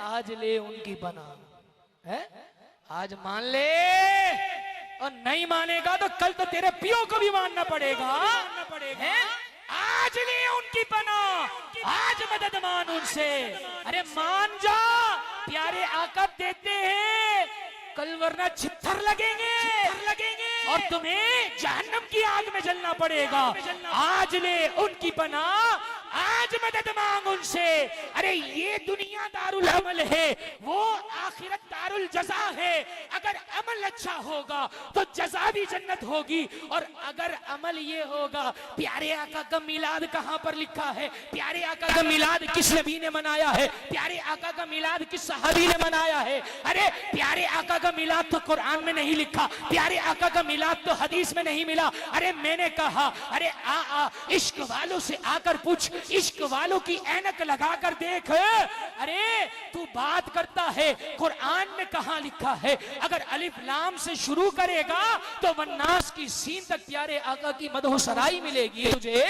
आज ले उनकी पना है, आज मान ले और नहीं मानेगा तो कल तो तेरे पियो को भी मानना पड़ेगा है? आज ले उनकी पना, आज मदद मान उनसे। अरे मान जा, प्यारे आका देते हैं, कल वरना छित्तर लगेंगे और तुम्हें जहन्नम की आग में जलना पड़ेगा। आज ले उनकी पना, आज मदद मांग उनसे। अरे ये दुनिया दारुल अमल है, वो आखिरत दारुल जजा है। अगर अमल अच्छा होगा तो जजा भी जन्नत होगी, और अगर अमल ये होगा, प्यारे आका का मिलाद कहां पर लिखा है, प्यारे आका का मिलाद किस नबी ने मनाया है, प्यारे आका का मिलाद किस सहाबी ने मनाया है। अरे प्यारे आका का मिलाद तो कुरान में नहीं लिखा, प्यारे आका का मिलाद तो हदीस में नहीं मिला। अरे मैंने कहा, अरे आ इश्क वालों से आकर पूछ, इश्क वालों की ऐनक लगाकर देख। अरे तू बात करता है, कुरान में कहां लिखा है? अगर अलिफ लाम से शुरू करेगा तो वन्नास की सीन तक प्यारे आका की मदह सराई मिलेगी तुझे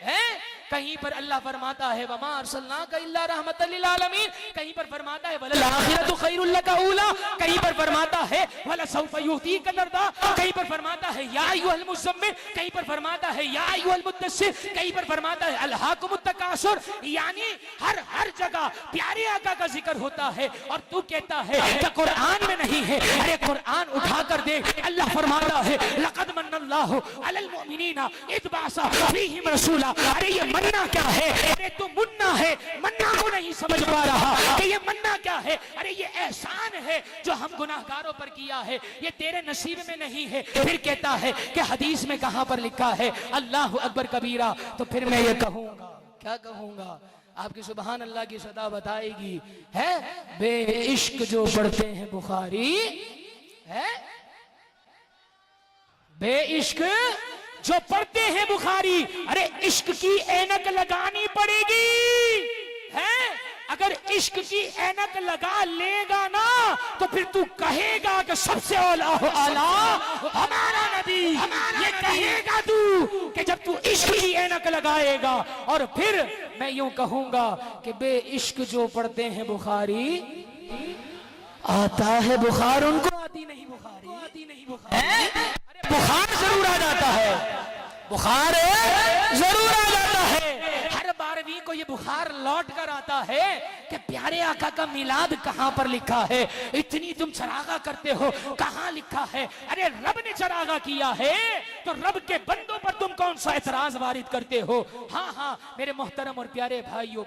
है। कहीं पर अल्लाह फरमाता है वमा अरसलनाका इल्ला रहमतल लिल आलमीन, कहीं पर फरमाता है वलल आखिरतु खैरुल लका उला, कहीं पर फरमाता है वला सौफा युतीका तर्दा, कहीं पर फरमाता है या अय्युहल मुज़म्मिल, कहीं पर फरमाता है या अय्युहल मुद्दस्सिर, कहीं पर फरमाता है अलहाकुमुत तकासुर। यानी हर जगह प्यारे आका का जिक्र होता है और तू कहता है कि कुरान में नहीं है। अरे कुरान उठाकर देख, अल्लाह फरमाता है लक़द मन्नल्लाहु अलल मुमिनीना इज़ बअसा फीहिम रसूला। अरे ये मन्ना क्या है? अरे तू मुन्ना है, मन्ना को नहीं समझ पा रहा कि ये मन्ना क्या है। अरे ये एहसान है जो हम गुनाहगारों पर किया है, ये तेरे नसीब में नहीं है। फिर कहता है कि हदीस में कहां पर लिखा है अल्लाह अकबर कबीरा। तो फिर मैं ये कहूंगा, क्या कहूंगा? आपकी सुभान अल्लाह की सदा बताएगी है, बे इश्क जो पढ़ते हैं बुखारी है, बे इश्क जो पढ़ते हैं बुखारी। अरे इश्क की ऐनक लगानी पड़ेगी है। अगर इश्क की ऐनक लगा लेगा ना तो फिर तू कहेगा कि सबसे आला हमारा नबी। ये कहेगा तू कि जब तू इश्क की ऐनक लगाएगा। और फिर मैं यूं कहूंगा कि बे इश्क जो पढ़ते हैं बुखारी, आता है बुखार उनको आती नहीं बुखारी, आती नहीं बुखार। बुखार जरूर आ जाता है, बुखार जरूर आ जाता है। हर बारहवीं को ये बुखार लौट कर आता है कि प्यारे आका का मिलाद कहां पर लिखा है। इतनी तुम चरागा करते हो, कहां लिखा है? अरे रब ने चरागा किया है तो रब के बंदों पर तुम कौन सा एतराज वारिद करते हो? हाँ हाँ मेरे मोहतरम और प्यारे भाइयों।